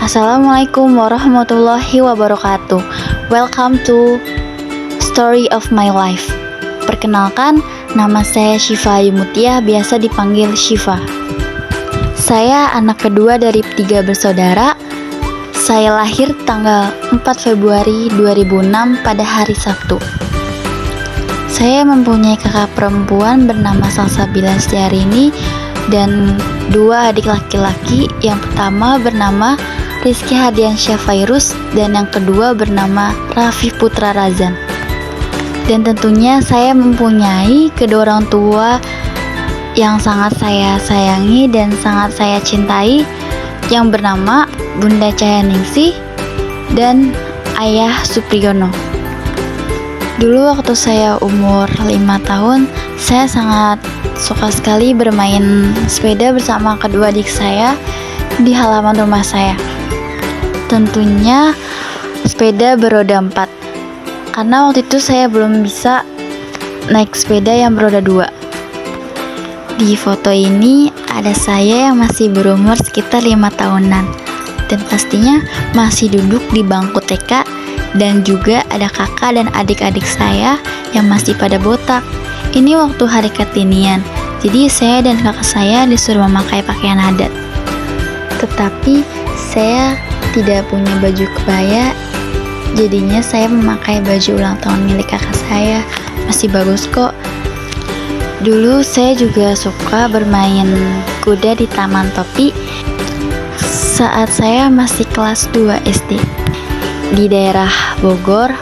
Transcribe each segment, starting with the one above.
Assalamualaikum warahmatullahi wabarakatuh. Welcome to Story of My Life. Perkenalkan, nama saya Syifa Ayumutia, biasa dipanggil Syifa. Saya anak kedua dari 3 bersaudara. Saya lahir tanggal 4 Februari 2006 pada hari Sabtu. Saya mempunyai kakak perempuan bernama Salsabila Syarini dan 2 adik laki-laki. Yang pertama bernama Rizky Hardiansyah Fairuz dan yang kedua bernama Raffi Putra Razan. Dan tentunya saya mempunyai kedua orang tua yang sangat saya sayangi dan sangat saya cintai, yang bernama Bunda Cahayaningsih dan Ayah Supriyono. Dulu waktu saya umur 5 tahun, saya sangat suka sekali bermain sepeda bersama kedua adik saya di halaman rumah saya. Tentunya sepeda beroda 4, karena waktu itu saya belum bisa naik sepeda yang beroda 2. Di foto ini ada saya yang masih berumur sekitar 5 tahunan, dan pastinya masih duduk di bangku TK, dan juga ada kakak dan adik-adik saya yang masih pada botak. Ini waktu hari Kartinian, jadi saya dan kakak saya disuruh memakai pakaian adat. Tetapi saya tidak punya baju kebaya, jadinya saya memakai baju ulang tahun milik kakak saya. Masih bagus kok. Dulu saya juga suka bermain kuda di Taman Topi saat saya masih kelas 2 SD di daerah Bogor.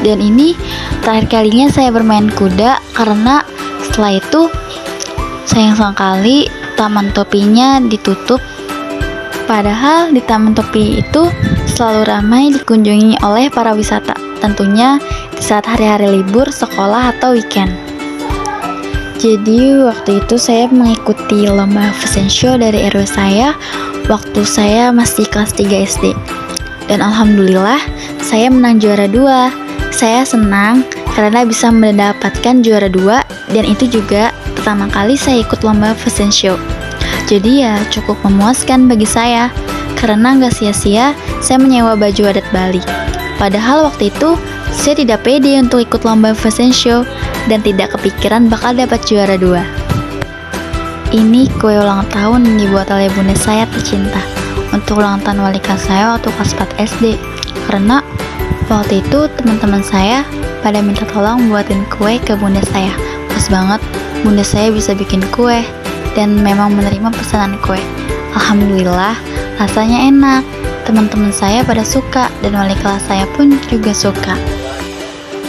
Dan ini terakhir kalinya saya bermain kuda, karena setelah itu sayang sekali Taman Topinya ditutup. Padahal di Taman Topi itu selalu ramai dikunjungi oleh para wisata, tentunya di saat hari-hari libur sekolah atau weekend. Jadi waktu itu saya mengikuti lomba fashion show dari RW saya waktu saya masih kelas 3 SD. Dan alhamdulillah saya menang juara 2. Saya senang karena bisa mendapatkan juara 2, dan itu juga pertama kali saya ikut lomba fashion show. Jadi ya cukup memuaskan bagi saya, karena gak sia-sia saya menyewa baju adat Bali. Padahal waktu itu saya tidak pede untuk ikut lomba fashion show dan tidak kepikiran bakal dapat juara 2. Ini kue ulang tahun yang dibuat oleh bunda saya tercinta untuk ulang tahun wali kelas saya waktu kelas 4 SD. Karena waktu itu teman-teman saya pada minta tolong buatin kue ke bunda saya. Pas banget bunda saya bisa bikin kue dan memang menerima pesanan kue. Alhamdulillah, rasanya enak. Teman-teman saya pada suka dan wali kelas saya pun juga suka.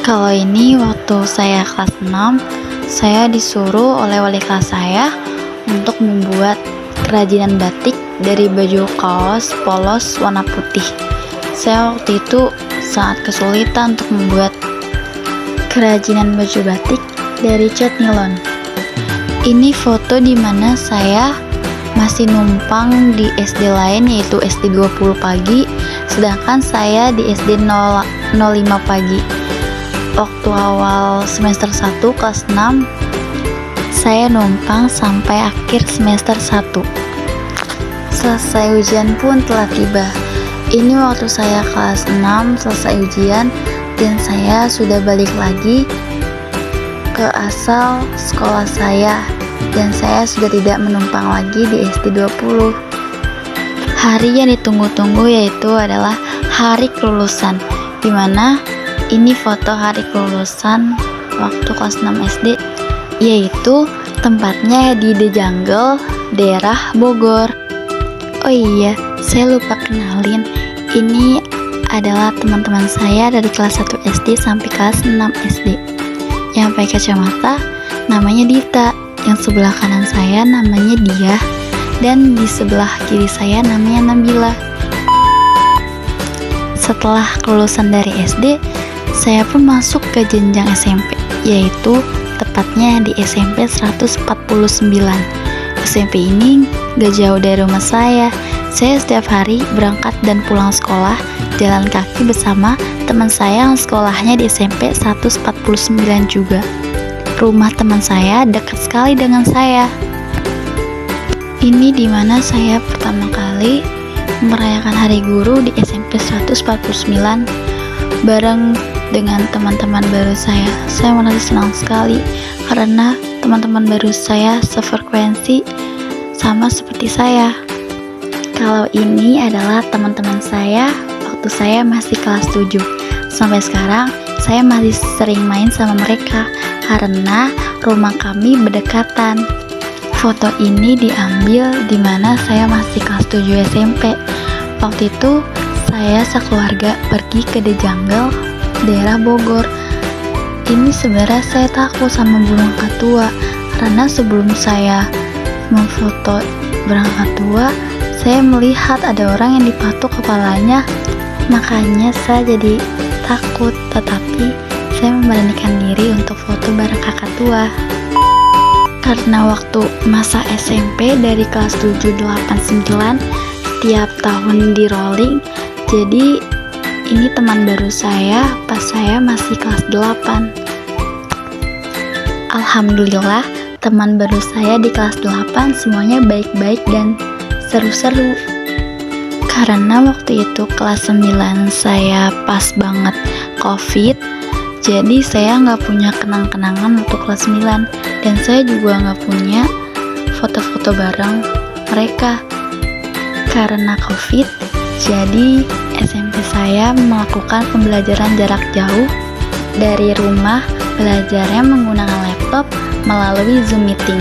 Kalau ini waktu saya kelas 6, saya disuruh oleh wali kelas saya untuk membuat kerajinan batik dari baju kaos polos warna putih. Saya waktu itu sangat kesulitan untuk membuat kerajinan baju batik dari cat nilon. Ini foto di mana saya masih numpang di SD lain, yaitu SD 20 pagi, sedangkan saya di SD 05 pagi. Waktu awal semester 1 kelas 6, saya numpang sampai akhir semester 1. Selesai ujian pun telah tiba. Ini waktu saya kelas 6 selesai ujian, dan saya sudah balik lagi ke asal sekolah saya, dan saya sudah tidak menumpang lagi di SD 20. Hari yang ditunggu-tunggu yaitu adalah hari kelulusan, dimana ini foto hari kelulusan waktu kelas 6 SD, yaitu tempatnya di The Jungle, daerah Bogor. Oh iya, saya lupa kenalin, ini adalah teman-teman saya dari kelas 1 SD sampai kelas 6 SD. Yang pakai kacamata namanya Dita, yang sebelah kanan saya namanya Dia, dan di sebelah kiri saya namanya Nabila. Setelah kelulusan dari SD, saya pun masuk ke jenjang SMP, yaitu tepatnya di SMP 149. SMP ini gak jauh dari rumah saya. Saya setiap hari berangkat dan pulang sekolah jalan kaki bersama teman saya yang sekolahnya di SMP 149 juga. Rumah teman saya dekat sekali dengan saya. Ini dimana saya pertama kali merayakan Hari Guru di SMP 149 bareng dengan teman-teman baru saya. Saya merasa senang sekali karena teman-teman baru saya sefrekuensi sama seperti saya. Kalau ini adalah teman-teman saya waktu saya masih kelas 7. Sampai sekarang saya masih sering main sama mereka karena rumah kami berdekatan. Foto ini diambil di mana saya masih kelas 7 SMP. Waktu itu saya sekeluarga pergi ke The Jungle, daerah Bogor. Ini sebenarnya saya takut sama burung katua karena sebelum saya memfoto burung tua, saya melihat ada orang yang dipatuk kepalanya. Makanya saya jadi takut, tetapi saya memberanikan diri untuk foto bareng kakak tua. Karena waktu masa SMP dari kelas 7, 8, 9 setiap tahun di rolling, jadi ini teman baru saya pas saya masih kelas 8. Alhamdulillah teman baru saya di kelas 8 semuanya baik-baik dan seru-seru. Karena waktu itu kelas 9 saya pas banget COVID, jadi saya nggak punya kenang-kenangan waktu kelas 9. Dan saya juga nggak punya foto-foto bareng mereka. Karena COVID, jadi SMP saya melakukan pembelajaran jarak jauh dari rumah, belajarnya menggunakan laptop melalui Zoom meeting.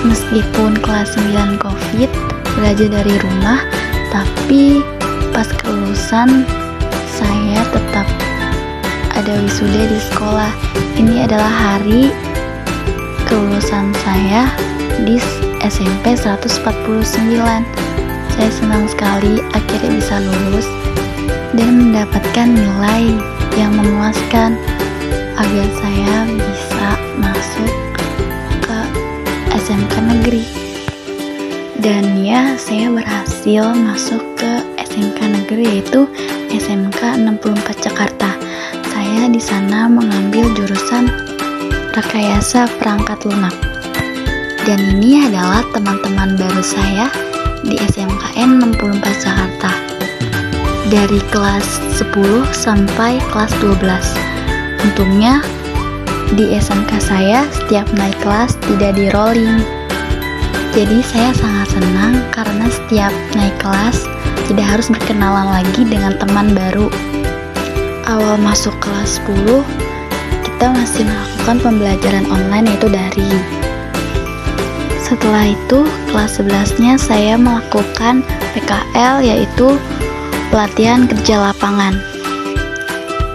Meskipun kelas 9 COVID, belajar dari rumah, tapi pas kelulusan saya tetap ada wisuda di sekolah. Ini adalah hari kelulusan saya di SMP 149. Saya senang sekali akhirnya bisa lulus dan mendapatkan nilai yang memuaskan agar saya bisa masuk ke SMK negeri. Dan ya, saya berhasil masuk ke SMK negeri, yaitu SMK 64 Jakarta. Saya di sana mengambil jurusan rekayasa perangkat lunak. Dan ini adalah teman-teman baru saya di SMKN 64 Jakarta dari kelas 10 sampai kelas 12. Untungnya di SMK saya setiap naik kelas tidak di rolling. Jadi saya sangat senang karena setiap naik kelas tidak harus berkenalan lagi dengan teman baru. Awal masuk kelas 10 kita masih melakukan pembelajaran online, yaitu daring. Setelah itu kelas 11-nya saya melakukan PKL, yaitu pelatihan kerja lapangan.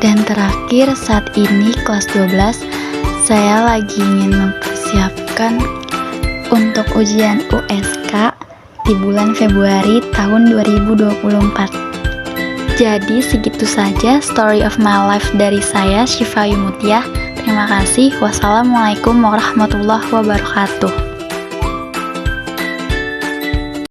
Dan terakhir saat ini kelas 12 saya lagi ingin mempersiapkan untuk ujian USK di bulan Februari tahun 2024. Jadi segitu saja story of my life dari saya, Syifa Yumutia. Terima kasih. Wassalamualaikum warahmatullahi wabarakatuh.